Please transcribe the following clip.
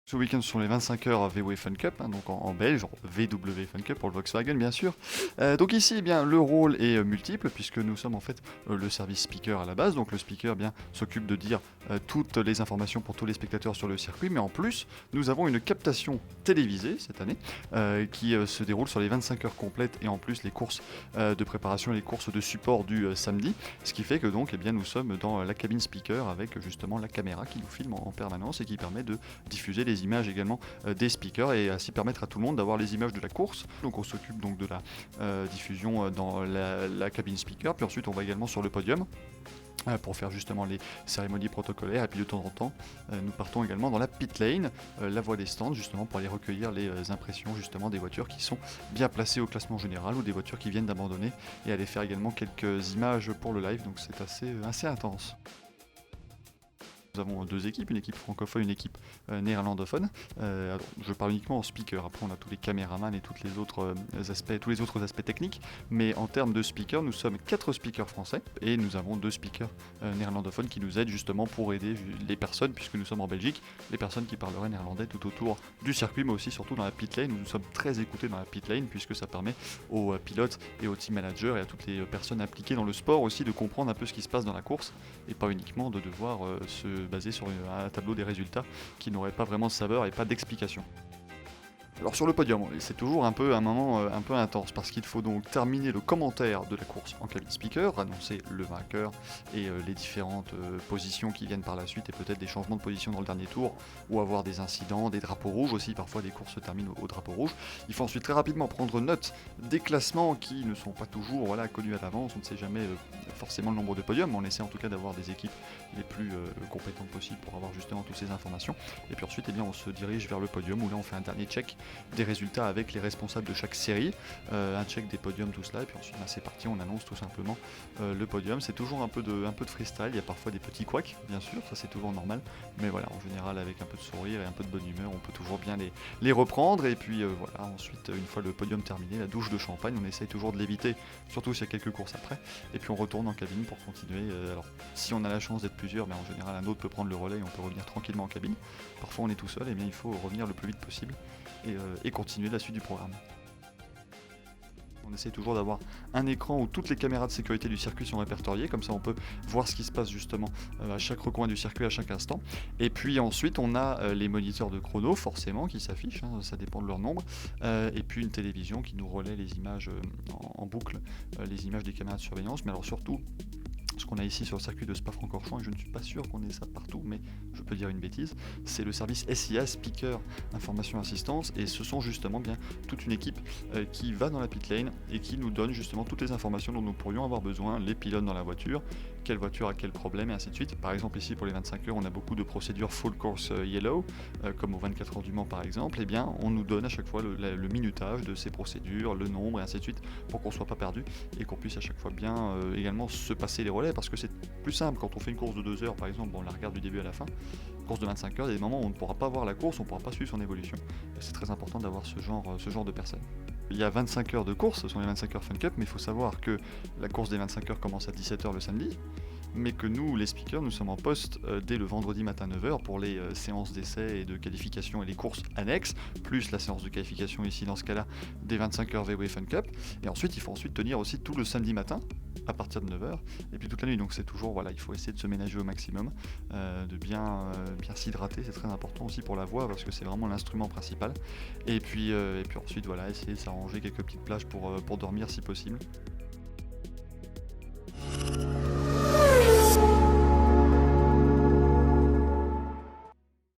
Ce week-end, ce sont les 25 heures VW Fun Cup, hein, donc en belge, en VW Fun Cup pour le Volkswagen bien sûr. Donc ici, eh bien, le rôle est multiple puisque nous sommes en fait le service speaker à la base. Donc le speaker eh bien s'occupe de dire toutes les informations pour tous les spectateurs sur le circuit, mais en plus, nous avons une captation télévisée cette année qui se déroule sur les 25 heures complètes et en plus les courses de préparation et les courses de support du samedi, ce qui fait que donc eh bien, nous sommes dans la cabine speaker avec justement la caméra qui nous filme en permanence et qui permet de diffuser les images également des speakers et ainsi permettre à tout le monde d'avoir les images de la course. Donc on s'occupe donc de la diffusion dans la cabine speaker, puis ensuite on va également sur le podium pour faire justement les cérémonies protocolaires, et puis de temps en temps nous partons également dans la pit lane, la voie des stands, justement pour aller recueillir les impressions justement des voitures qui sont bien placées au classement général ou des voitures qui viennent d'abandonner, et aller faire également quelques images pour le live, donc c'est assez intense. Nous avons deux équipes, une équipe francophone, une équipe néerlandophone. Je parle uniquement en speaker, après on a tous les caméramans et tous les autres aspects techniques, mais en termes de speaker, nous sommes 4 speakers français et nous avons 2 speakers néerlandophones qui nous aident justement pour aider les personnes, puisque nous sommes en Belgique, les personnes qui parleraient néerlandais tout autour du circuit, mais aussi surtout dans la pit lane, où nous sommes très écoutés dans la pit lane, puisque ça permet aux pilotes et aux team managers et à toutes les personnes impliquées dans le sport aussi de comprendre un peu ce qui se passe dans la course, et pas uniquement de devoir se baser sur un tableau des résultats qui n'aurait pas vraiment de saveur et pas d'explication. Alors sur le podium, c'est toujours un moment un peu intense parce qu'il faut donc terminer le commentaire de la course en cabine speaker, annoncer le vainqueur et les différentes positions qui viennent par la suite et peut-être des changements de position dans le dernier tour ou avoir des incidents, des drapeaux rouges aussi, parfois des courses se terminent au drapeau rouge. Il faut ensuite très rapidement prendre note des classements qui ne sont pas toujours connus à l'avance, on ne sait jamais forcément le nombre de podiums, mais on essaie en tout cas d'avoir des équipes les plus compétentes possibles pour avoir justement toutes ces informations. Et puis ensuite, eh bien, on se dirige vers le podium où là on fait un dernier check des résultats avec les responsables de chaque série, un check des podiums, tout cela, et puis ensuite c'est parti, on annonce tout simplement le podium. C'est toujours un peu de freestyle, il y a parfois des petits couacs, bien sûr, ça c'est toujours normal, mais voilà, en général avec un peu de sourire et un peu de bonne humeur, on peut toujours bien les reprendre, et puis voilà, ensuite une fois le podium terminé, la douche de champagne, on essaye toujours de l'éviter, surtout s'il y a quelques courses après, et puis on retourne en cabine pour continuer. Alors si on a la chance d'être plusieurs, mais en général un autre peut prendre le relais et on peut revenir tranquillement en cabine. Parfois on est tout seul, et bien il faut revenir le plus vite possible et continuer la suite du programme. On essaie toujours d'avoir un écran où toutes les caméras de sécurité du circuit sont répertoriées, comme ça on peut voir ce qui se passe justement à chaque recoin du circuit à chaque instant. Et puis ensuite on a les moniteurs de chrono forcément qui s'affichent, ça dépend de leur nombre, et puis une télévision qui nous relaie les images en boucle, les images des caméras de surveillance, mais alors surtout ce qu'on a ici sur le circuit de Spa-Francorchamps, et je ne suis pas sûr qu'on ait ça partout, mais je peux dire une bêtise, c'est le service SIA, Speaker Information Assistance, et ce sont justement bien toute une équipe qui va dans la pit lane et qui nous donne justement toutes les informations dont nous pourrions avoir besoin, les pilotes dans la voiture, quelle voiture a quel problème, et ainsi de suite. Par exemple ici pour les 25 heures, on a beaucoup de procédures full course yellow, comme aux 24 heures du Mans par exemple, et bien on nous donne à chaque fois le minutage de ces procédures, le nombre, et ainsi de suite, pour qu'on ne soit pas perdu, et qu'on puisse à chaque fois bien également se passer les relais, parce que c'est plus simple quand on fait une course de 2 heures par exemple, on la regarde du début à la fin. Course de 25 heures, il y a des moments où on ne pourra pas voir la course, on ne pourra pas suivre son évolution, et c'est très important d'avoir ce genre de personnes. Il y a 25 heures de course, ce sont les 25 heures Fun Cup, mais il faut savoir que la course des 25 heures commence à 17 heures le samedi, mais que nous, les speakers, nous sommes en poste dès le vendredi matin 9 heures pour les séances d'essai et de qualification et les courses annexes, plus la séance de qualification ici dans ce cas-là des 25 heures VW Fun Cup, et ensuite il faut tenir aussi tout le samedi matin à partir de 9 heures, et puis toute la nuit, donc c'est toujours, voilà, il faut essayer de se ménager au maximum, de bien s'hydrater, c'est très important aussi pour la voix, parce que c'est vraiment l'instrument principal, et puis ensuite, voilà, essayer de s'arranger quelques petites plages pour dormir si possible.